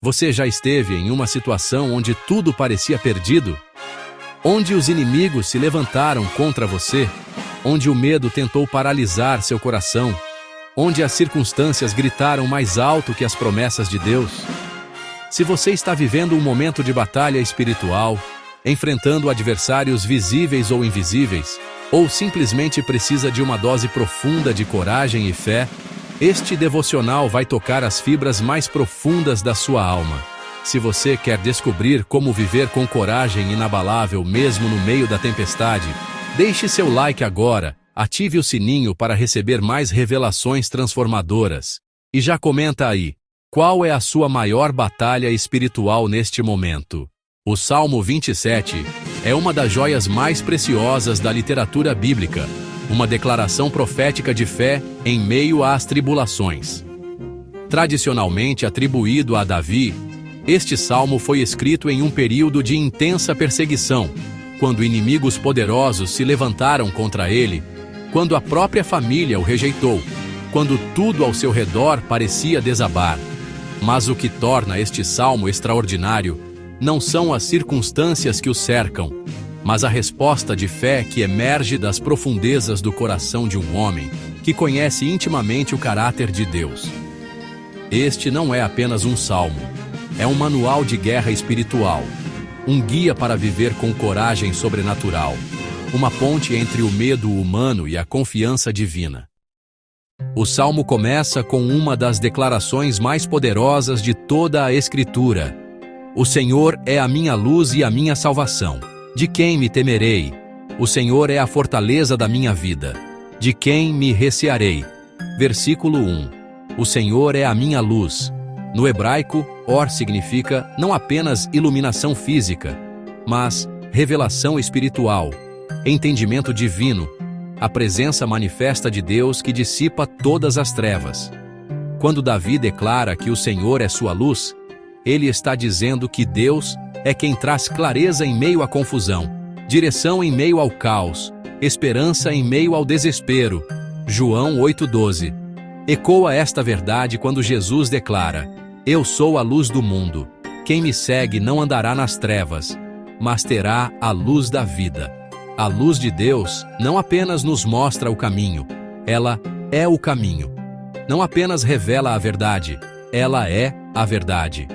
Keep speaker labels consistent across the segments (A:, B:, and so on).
A: Você já esteve em uma situação onde tudo parecia perdido? Onde os inimigos se levantaram contra você? Onde o medo tentou paralisar seu coração? Onde as circunstâncias gritaram mais alto que as promessas de Deus? Se você está vivendo um momento de batalha espiritual, enfrentando adversários visíveis ou invisíveis, ou simplesmente precisa de uma dose profunda de coragem e fé, este devocional vai tocar as fibras mais profundas da sua alma. Se você quer descobrir como viver com coragem inabalável mesmo no meio da tempestade, deixe seu like agora, ative o sininho para receber mais revelações transformadoras. E já comenta aí, qual é a sua maior batalha espiritual neste momento? O Salmo 27 é uma das joias mais preciosas da literatura bíblica, uma declaração profética de fé em meio às tribulações. Tradicionalmente atribuído a Davi, este salmo foi escrito em um período de intensa perseguição, quando inimigos poderosos se levantaram contra ele, quando a própria família o rejeitou, quando tudo ao seu redor parecia desabar. Mas o que torna este salmo extraordinário não são as circunstâncias que o cercam, mas a resposta de fé que emerge das profundezas do coração de um homem que conhece intimamente o caráter de Deus. Este não é apenas um salmo, é um manual de guerra espiritual, um guia para viver com coragem sobrenatural, uma ponte entre o medo humano e a confiança divina. O salmo começa com uma das declarações mais poderosas de toda a Escritura: O Senhor é a minha luz e a minha salvação. De quem me temerei? O Senhor é a fortaleza da minha vida. De quem me recearei? Versículo 1. O Senhor é a minha luz. No hebraico, or significa não apenas iluminação física, mas revelação espiritual, entendimento divino, a presença manifesta de Deus que dissipa todas as trevas. Quando Davi declara que o Senhor é sua luz, ele está dizendo que Deus é quem traz clareza em meio à confusão, direção em meio ao caos, esperança em meio ao desespero. João 8,12. Ecoa esta verdade quando Jesus declara: Eu sou a luz do mundo. Quem me segue não andará nas trevas, mas terá a luz da vida. A luz de Deus não apenas nos mostra o caminho, ela é o caminho. Não apenas revela a verdade, ela é a verdade.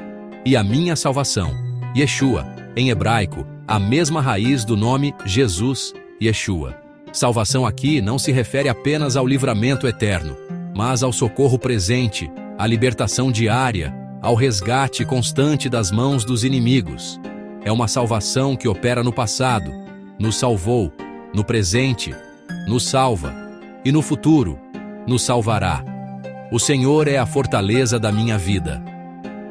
A: E a minha salvação, Yeshua, em hebraico, a mesma raiz do nome Jesus, Yeshua. Salvação aqui não se refere apenas ao livramento eterno, mas ao socorro presente, à libertação diária, ao resgate constante das mãos dos inimigos. É uma salvação que opera no passado, nos salvou, no presente, nos salva, e no futuro, nos salvará. O Senhor é a fortaleza da minha vida.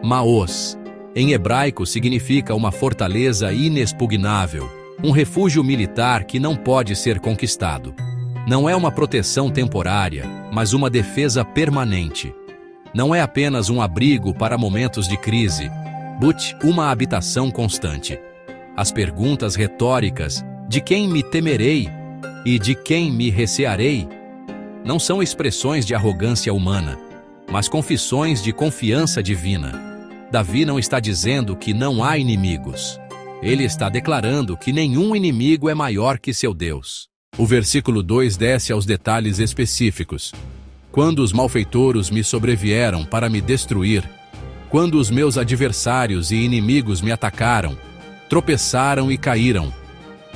A: Maos, em hebraico, significa uma fortaleza inexpugnável, um refúgio militar que não pode ser conquistado. Não é uma proteção temporária, mas uma defesa permanente. Não é apenas um abrigo para momentos de crise, but uma habitação constante. As perguntas retóricas, de quem me temerei e de quem me recearei, não são expressões de arrogância humana, mas confissões de confiança divina. Davi não está dizendo que não há inimigos. Ele está declarando que nenhum inimigo é maior que seu Deus. O versículo 2 desce aos detalhes específicos. Quando os malfeitores me sobrevieram para me destruir, quando os meus adversários e inimigos me atacaram, tropeçaram e caíram.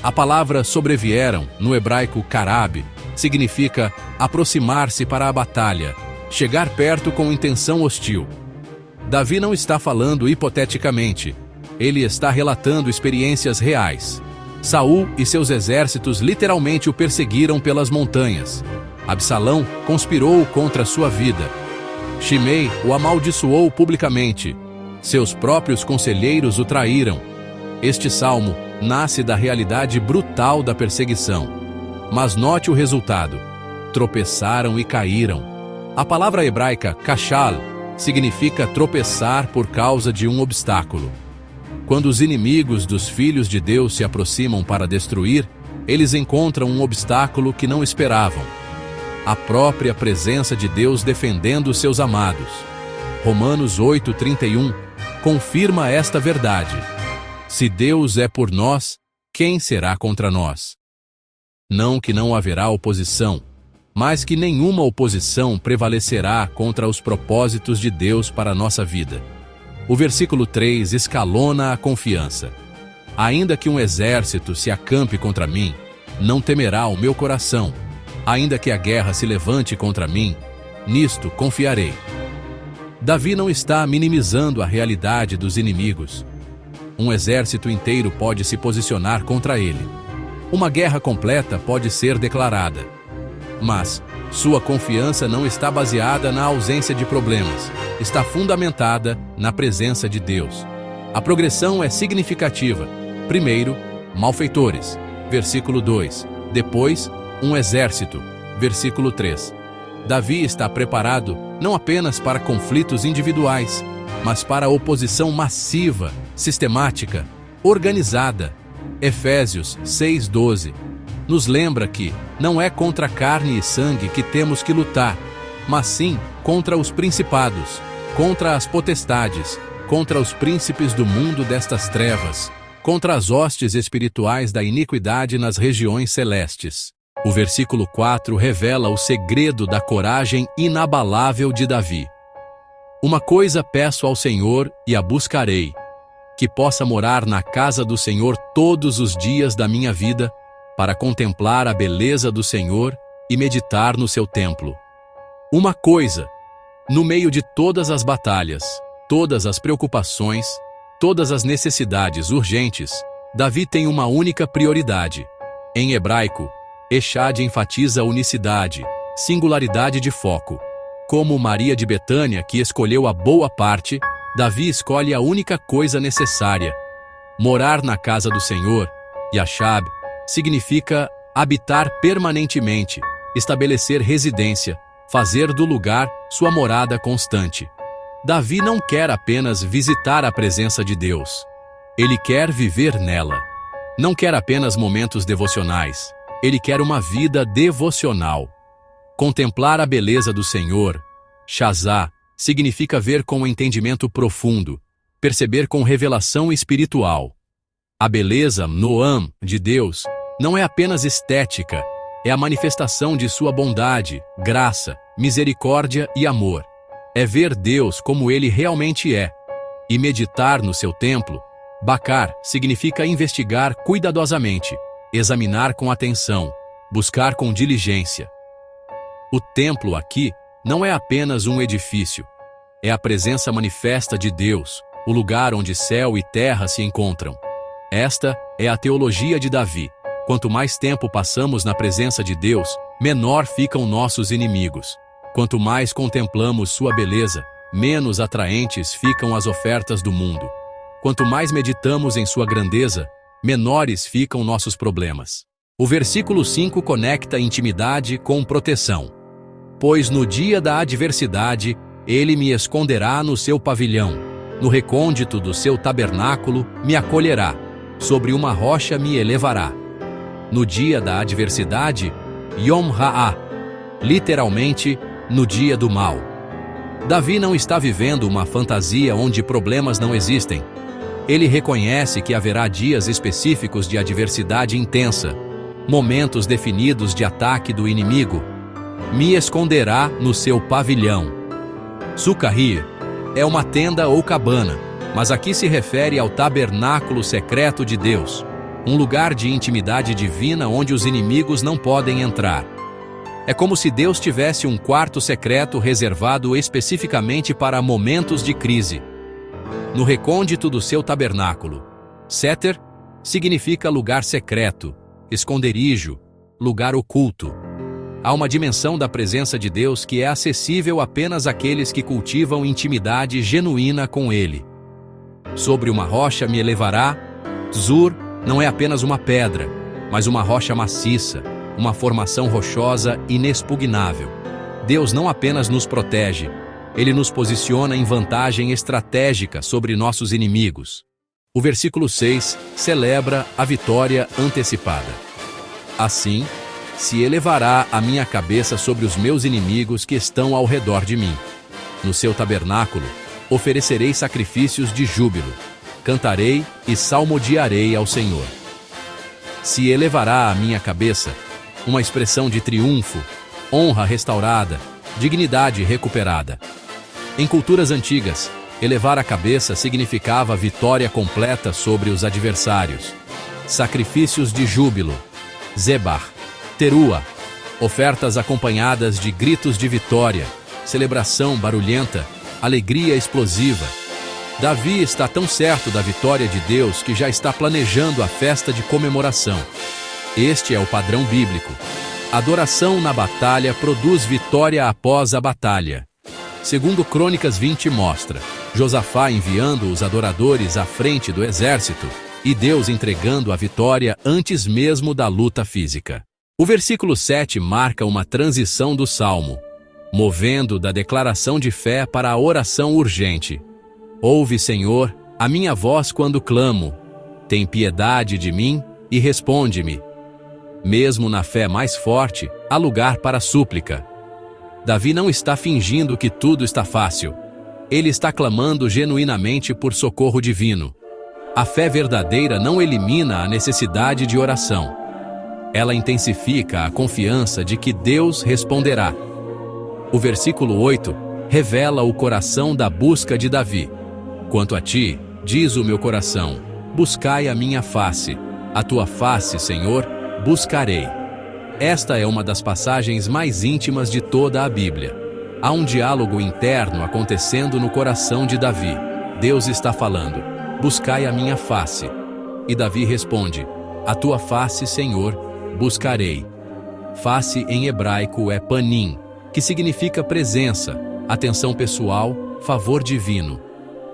A: A palavra sobrevieram, no hebraico karab, significa aproximar-se para a batalha, chegar perto com intenção hostil. Davi não está falando hipoteticamente, ele está relatando experiências reais. Saul e seus exércitos literalmente o perseguiram pelas montanhas. Absalão conspirou contra sua vida. Shimei o amaldiçoou publicamente. Seus próprios conselheiros o traíram. Este salmo nasce da realidade brutal da perseguição. Mas note o resultado: tropeçaram e caíram. A palavra hebraica kashal significa tropeçar por causa de um obstáculo. Quando os inimigos dos filhos de Deus se aproximam para destruir, eles encontram um obstáculo que não esperavam: a própria presença de Deus defendendo seus amados. Romanos 8:31. confirma esta verdade. Se Deus é por nós, quem será contra nós? Não que não haverá oposição, mas que nenhuma oposição prevalecerá contra os propósitos de Deus para a nossa vida. O versículo 3 escalona a confiança. Ainda que um exército se acampe contra mim, não temerá o meu coração. Ainda que a guerra se levante contra mim, nisto confiarei. Davi não está minimizando a realidade dos inimigos. Um exército inteiro pode se posicionar contra ele. Uma guerra completa pode ser declarada. Mas sua confiança não está baseada na ausência de problemas. Está fundamentada na presença de Deus. A progressão é significativa. Primeiro, malfeitores, versículo 2. Depois, um exército, versículo 3. Davi está preparado não apenas para conflitos individuais, mas para a oposição massiva, sistemática, organizada. Efésios 6:12 nos lembra que não é contra carne e sangue que temos que lutar, mas sim contra os principados, contra as potestades, contra os príncipes do mundo destas trevas, contra as hostes espirituais da iniquidade nas regiões celestes. O versículo 4 revela o segredo da coragem inabalável de Davi. Uma coisa peço ao Senhor e a buscarei, que possa morar na casa do Senhor todos os dias da minha vida, para contemplar a beleza do Senhor e meditar no seu templo. Uma coisa, no meio de todas as batalhas, todas as preocupações, todas as necessidades urgentes, Davi tem uma única prioridade. Em hebraico, Echad enfatiza unicidade, singularidade de foco. Como Maria de Betânia, que escolheu a boa parte, Davi escolhe a única coisa necessária. Morar na casa do Senhor, Yashab, significa habitar permanentemente, estabelecer residência, fazer do lugar sua morada constante. Davi não quer apenas visitar a presença de Deus. Ele quer viver nela. Não quer apenas momentos devocionais. Ele quer uma vida devocional. Contemplar a beleza do Senhor, Shazá, significa ver com entendimento profundo, perceber com revelação espiritual. A beleza, Noam, de Deus, não é apenas estética, é a manifestação de sua bondade, graça, misericórdia e amor. É ver Deus como Ele realmente é. E meditar no seu templo, Bacar, significa investigar cuidadosamente, examinar com atenção, buscar com diligência. O templo aqui não é apenas um edifício. É a presença manifesta de Deus, o lugar onde céu e terra se encontram. Esta é a teologia de Davi. Quanto mais tempo passamos na presença de Deus, menor ficam nossos inimigos. Quanto mais contemplamos sua beleza, menos atraentes ficam as ofertas do mundo. Quanto mais meditamos em sua grandeza, menores ficam nossos problemas. O versículo 5 conecta intimidade com proteção. Pois no dia da adversidade, ele me esconderá no seu pavilhão, no recôndito do seu tabernáculo me acolherá, sobre uma rocha me elevará. No dia da adversidade, Yom Ha'ah, literalmente, no dia do mal. Davi não está vivendo uma fantasia onde problemas não existem. Ele reconhece que haverá dias específicos de adversidade intensa, momentos definidos de ataque do inimigo. Me esconderá no seu pavilhão. Sukkahir é uma tenda ou cabana, mas aqui se refere ao tabernáculo secreto de Deus, um lugar de intimidade divina onde os inimigos não podem entrar. É como se Deus tivesse um quarto secreto reservado especificamente para momentos de crise. No recôndito do seu tabernáculo. Seter significa lugar secreto, esconderijo, lugar oculto. Há uma dimensão da presença de Deus que é acessível apenas àqueles que cultivam intimidade genuína com Ele. Sobre uma rocha me elevará. Tzur não é apenas uma pedra, mas uma rocha maciça, uma formação rochosa inexpugnável. Deus não apenas nos protege, Ele nos posiciona em vantagem estratégica sobre nossos inimigos. O versículo 6 celebra a vitória antecipada. Assim, se elevará a minha cabeça sobre os meus inimigos que estão ao redor de mim. No seu tabernáculo, oferecerei sacrifícios de júbilo, cantarei e salmodiarei ao Senhor. Se elevará a minha cabeça, uma expressão de triunfo, honra restaurada, dignidade recuperada. Em culturas antigas, elevar a cabeça significava vitória completa sobre os adversários. Sacrifícios de júbilo, Zebah, Teruah, ofertas acompanhadas de gritos de vitória, celebração barulhenta, alegria explosiva. Davi está tão certo da vitória de Deus que já está planejando a festa de comemoração. Este é o padrão bíblico. Adoração na batalha produz vitória após a batalha. Segundo Crônicas 20 mostra, Josafá enviando os adoradores à frente do exército e Deus entregando a vitória antes mesmo da luta física. O versículo 7 marca uma transição do salmo, movendo da declaração de fé para a oração urgente. Ouve, Senhor, a minha voz quando clamo. Tem piedade de mim e responde-me. Mesmo na fé mais forte, há lugar para a súplica. Davi não está fingindo que tudo está fácil. Ele está clamando genuinamente por socorro divino. A fé verdadeira não elimina a necessidade de oração. Ela intensifica a confiança de que Deus responderá. O versículo 8 revela o coração da busca de Davi. Quanto a ti, diz o meu coração, buscai a minha face. A tua face, Senhor, buscarei. Esta é uma das passagens mais íntimas de toda a Bíblia. Há um diálogo interno acontecendo no coração de Davi. Deus está falando, buscai a minha face. E Davi responde, a tua face, Senhor, buscarei. Face em hebraico é panim, que significa presença, atenção pessoal, favor divino.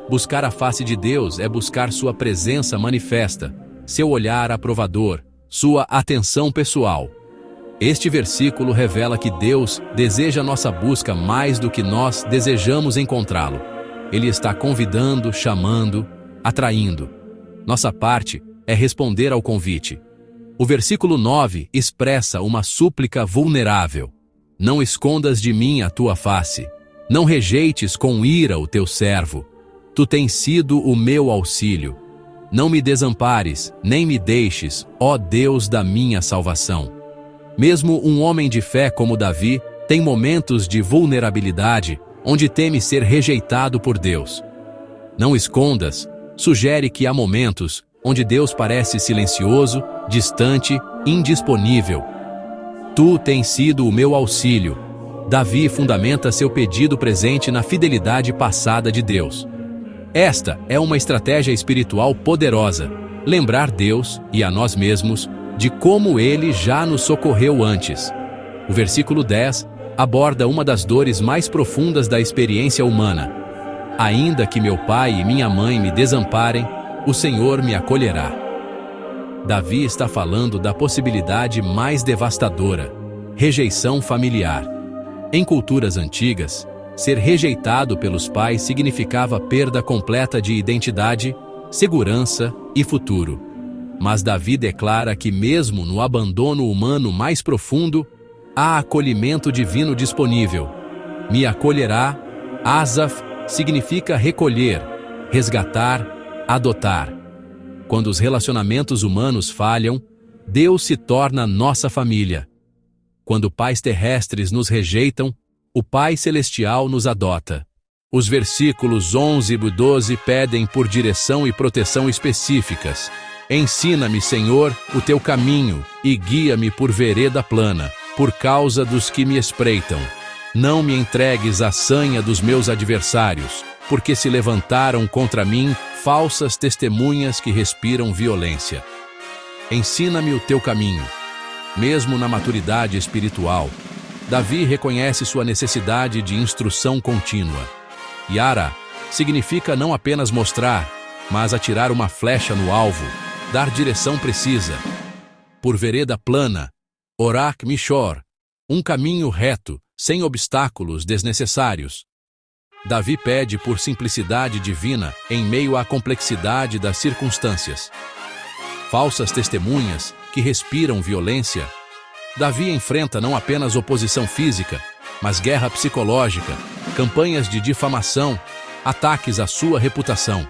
A: Buscar a face de Deus é buscar sua presença manifesta, seu olhar aprovador, sua atenção pessoal. Este versículo revela que Deus deseja nossa busca mais do que nós desejamos encontrá-lo. Ele está convidando, chamando, atraindo. Nossa parte é responder ao convite. O versículo 9 expressa uma súplica vulnerável. Não escondas de mim a tua face. Não rejeites com ira o teu servo. Tu tens sido o meu auxílio. Não me desampares, nem me deixes, ó Deus da minha salvação. Mesmo um homem de fé como Davi tem momentos de vulnerabilidade onde teme ser rejeitado por Deus. Não escondas sugere que há momentos onde Deus parece silencioso, distante, indisponível. Tu tens sido o meu auxílio. Davi fundamenta seu pedido presente na fidelidade passada de Deus. Esta é uma estratégia espiritual poderosa, lembrar Deus e a nós mesmos de como Ele já nos socorreu antes. O versículo 10 aborda uma das dores mais profundas da experiência humana. Ainda que meu pai e minha mãe me desamparem, o Senhor me acolherá. Davi está falando da possibilidade mais devastadora, rejeição familiar. Em culturas antigas, ser rejeitado pelos pais significava perda completa de identidade, segurança e futuro. Mas Davi declara que mesmo no abandono humano mais profundo, há acolhimento divino disponível. Me acolherá, Asaf, significa recolher, resgatar, adotar. Quando os relacionamentos humanos falham, Deus se torna nossa família. Quando pais terrestres nos rejeitam, o Pai Celestial nos adota. Os versículos 11 e 12 pedem por direção e proteção específicas. Ensina-me, Senhor, o teu caminho e guia-me por vereda plana, por causa dos que me espreitam. Não me entregues à sanha dos meus adversários, porque se levantaram contra mim falsas testemunhas que respiram violência. Ensina-me o teu caminho. Mesmo na maturidade espiritual, Davi reconhece sua necessidade de instrução contínua. Yara significa não apenas mostrar, mas atirar uma flecha no alvo, dar direção precisa. Por vereda plana, Orak Mishor, um caminho reto, sem obstáculos desnecessários. Davi pede por simplicidade divina em meio à complexidade das circunstâncias. Falsas testemunhas que respiram violência. Davi enfrenta não apenas oposição física, mas guerra psicológica, campanhas de difamação, ataques à sua reputação.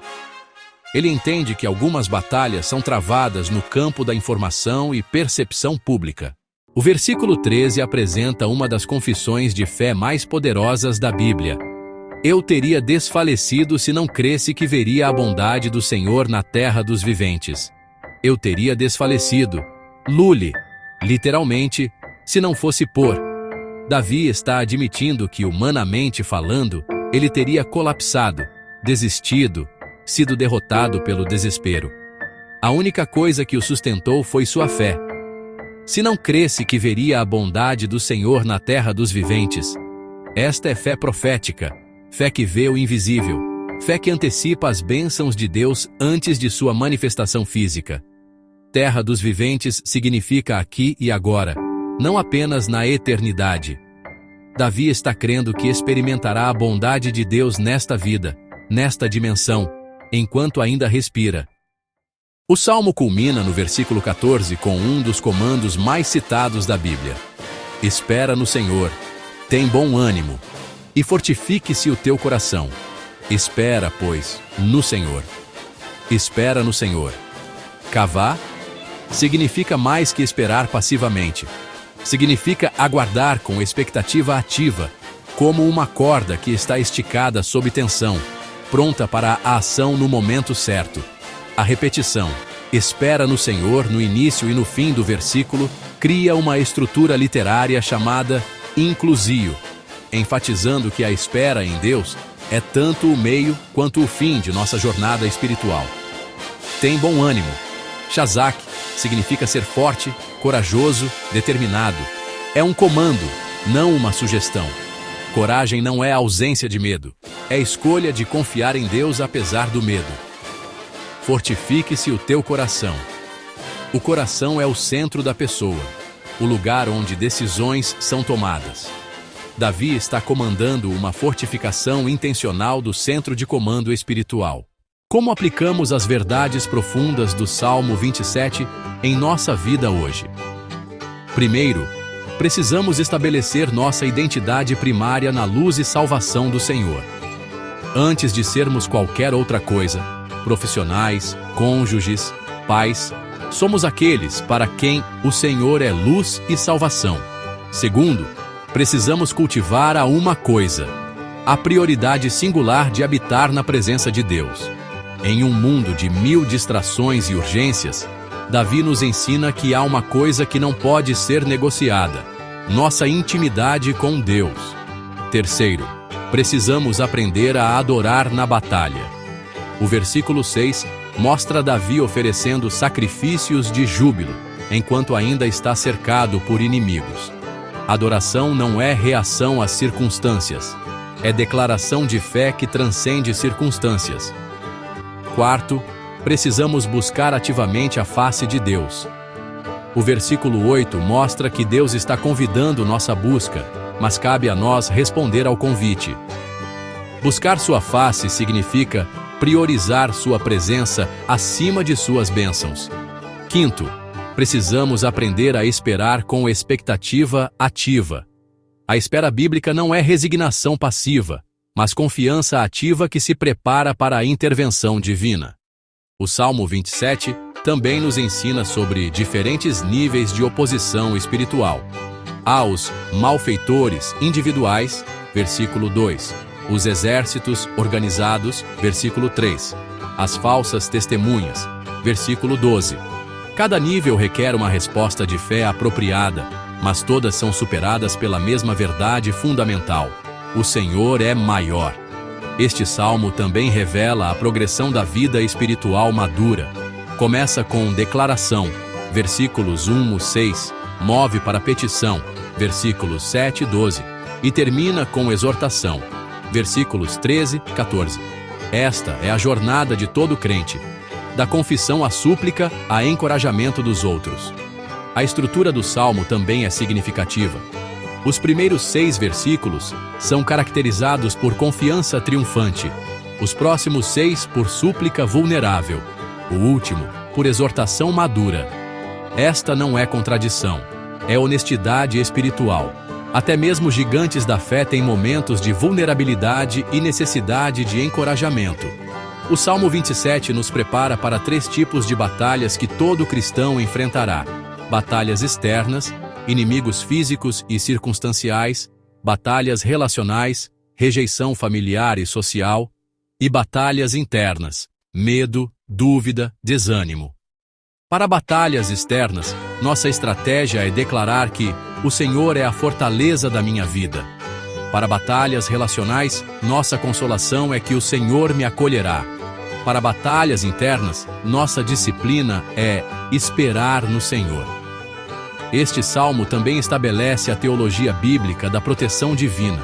A: Ele entende que algumas batalhas são travadas no campo da informação e percepção pública. O versículo 13 apresenta uma das confissões de fé mais poderosas da Bíblia. Eu teria desfalecido se não cresse que veria a bondade do Senhor na terra dos viventes. Eu teria desfalecido, Lule, literalmente, se não fosse por. Davi está admitindo que, humanamente falando, ele teria colapsado, desistido, sido derrotado pelo desespero. A única coisa que o sustentou foi sua fé. Se não cresse que veria a bondade do Senhor na terra dos viventes. Esta é fé profética, fé que vê o invisível, fé que antecipa as bênçãos de Deus antes de sua manifestação física. Terra dos viventes significa aqui e agora, não apenas na eternidade. Davi está crendo que experimentará a bondade de Deus nesta vida, nesta dimensão, enquanto ainda respira. O salmo culmina no versículo 14 com um dos comandos mais citados da Bíblia. Espera no Senhor, tem bom ânimo, e fortifique-se o teu coração. Espera, pois, no Senhor. Espera no Senhor. Kavá significa mais que esperar passivamente. Significa aguardar com expectativa ativa, como uma corda que está esticada sob tensão, pronta para a ação no momento certo. A repetição, espera no Senhor, no início e no fim do versículo, cria uma estrutura literária chamada inclusio, enfatizando que a espera em Deus é tanto o meio quanto o fim de nossa jornada espiritual. Tem bom ânimo. Shazak significa ser forte, corajoso, determinado. É um comando, não uma sugestão. Coragem não é ausência de medo, é escolha de confiar em Deus apesar do medo. Fortifique-se o teu coração. O coração é o centro da pessoa, o lugar onde decisões são tomadas. Davi está comandando uma fortificação intencional do centro de comando espiritual. Como aplicamos as verdades profundas do Salmo 27 em nossa vida hoje? Primeiro, precisamos estabelecer nossa identidade primária na luz e salvação do Senhor. Antes de sermos qualquer outra coisa, profissionais, cônjuges, pais, somos aqueles para quem o Senhor é luz e salvação. Segundo, precisamos cultivar a uma coisa, a prioridade singular de habitar na presença de Deus. Em um mundo de 1000 distrações e urgências, Davi nos ensina que há uma coisa que não pode ser negociada: nossa intimidade com Deus. Terceiro, precisamos aprender a adorar na batalha. O versículo 6 mostra Davi oferecendo sacrifícios de júbilo, enquanto ainda está cercado por inimigos. Adoração não é reação às circunstâncias, é declaração de fé que transcende circunstâncias. Quarto, precisamos buscar ativamente a face de Deus. O versículo 8 mostra que Deus está convidando nossa busca, mas cabe a nós responder ao convite. Buscar sua face significa priorizar sua presença acima de suas bênçãos. Quinto, precisamos aprender a esperar com expectativa ativa. A espera bíblica não é resignação passiva, mas confiança ativa que se prepara para a intervenção divina. O Salmo 27 também nos ensina sobre diferentes níveis de oposição espiritual. Há os malfeitores individuais, versículo 2. Os exércitos organizados, versículo 3. As falsas testemunhas, versículo 12. Cada nível requer uma resposta de fé apropriada, mas todas são superadas pela mesma verdade fundamental: o Senhor é maior. Este salmo também revela a progressão da vida espiritual madura. Começa com declaração, versículos 1 a 6, move para petição, versículos 7 e 12, e termina com exortação, versículos 13 e 14. Esta é a jornada de todo crente, da confissão à súplica a encorajamento dos outros. A estrutura do salmo também é significativa. Os primeiros 6 versículos são caracterizados por confiança triunfante, os próximos 6 por súplica vulnerável, o último por exortação madura. Esta não é contradição, é honestidade espiritual. Até mesmo gigantes da fé têm momentos de vulnerabilidade e necessidade de encorajamento. O Salmo 27 nos prepara para 3 tipos de batalhas que todo cristão enfrentará: batalhas externas, inimigos físicos e circunstanciais, batalhas relacionais, rejeição familiar e social, e batalhas internas, medo, dúvida, desânimo. Para batalhas externas, nossa estratégia é declarar que o Senhor é a fortaleza da minha vida. Para batalhas relacionais, nossa consolação é que o Senhor me acolherá. Para batalhas internas, nossa disciplina é esperar no Senhor. Este salmo também estabelece a teologia bíblica da proteção divina.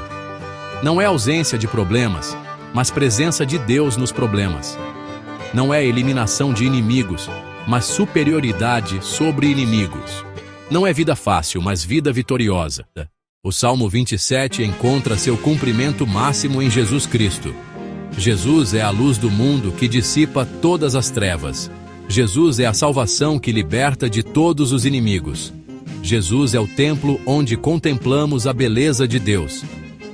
A: Não é ausência de problemas, mas presença de Deus nos problemas. Não é eliminação de inimigos, mas superioridade sobre inimigos. Não é vida fácil, mas vida vitoriosa. O Salmo 27 encontra seu cumprimento máximo em Jesus Cristo. Jesus é a luz do mundo que dissipa todas as trevas. Jesus é a salvação que liberta de todos os inimigos. Jesus é o templo onde contemplamos a beleza de Deus.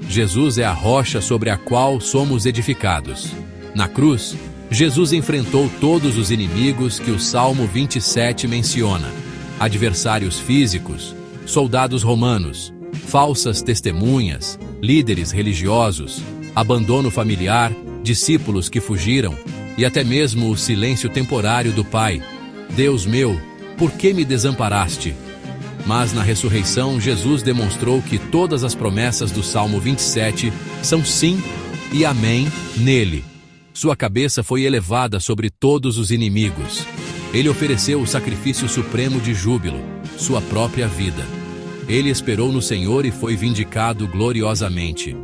A: Jesus é a rocha sobre a qual somos edificados. Na cruz, Jesus enfrentou todos os inimigos que o Salmo 27 menciona: adversários físicos, soldados romanos, falsas testemunhas, líderes religiosos, abandono familiar, discípulos que fugiram e até mesmo o silêncio temporário do Pai. Deus meu, por que me desamparaste? Mas na ressurreição, Jesus demonstrou que todas as promessas do Salmo 27 são sim e amém nele. Sua cabeça foi elevada sobre todos os inimigos. Ele ofereceu o sacrifício supremo de júbilo, sua própria vida. Ele esperou no Senhor e foi vindicado gloriosamente.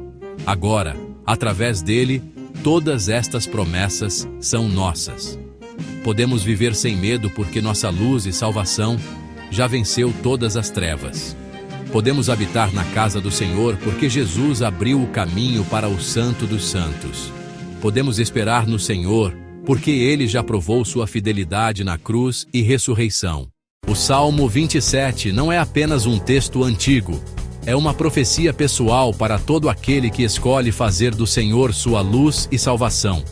A: Agora, através dele, todas estas promessas são nossas. Podemos viver sem medo porque nossa luz e salvação já venceu todas as trevas. Podemos habitar na casa do Senhor porque Jesus abriu o caminho para o Santo dos Santos. Podemos esperar no Senhor porque Ele já provou sua fidelidade na cruz e ressurreição. O Salmo 27 não é apenas um texto antigo, é uma profecia pessoal para todo aquele que escolhe fazer do Senhor sua luz e salvação.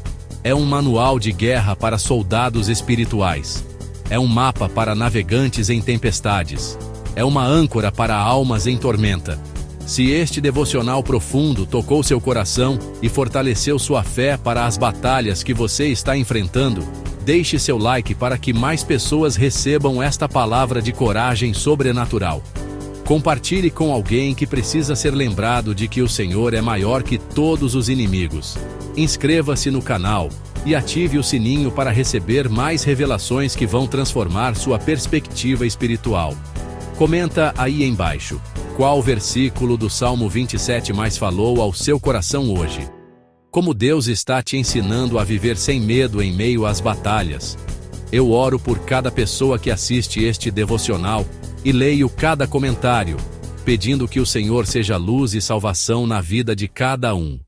A: É um manual de guerra para soldados espirituais. É um mapa para navegantes em tempestades. É uma âncora para almas em tormenta. Se este devocional profundo tocou seu coração e fortaleceu sua fé para as batalhas que você está enfrentando, deixe seu like para que mais pessoas recebam esta palavra de coragem sobrenatural. Compartilhe com alguém que precisa ser lembrado de que o Senhor é maior que todos os inimigos. Inscreva-se no canal e ative o sininho para receber mais revelações que vão transformar sua perspectiva espiritual. Comenta aí embaixo, qual versículo do Salmo 27 mais falou ao seu coração hoje? Como Deus está te ensinando a viver sem medo em meio às batalhas? Eu oro por cada pessoa que assiste este devocional e leio cada comentário, pedindo que o Senhor seja luz e salvação na vida de cada um.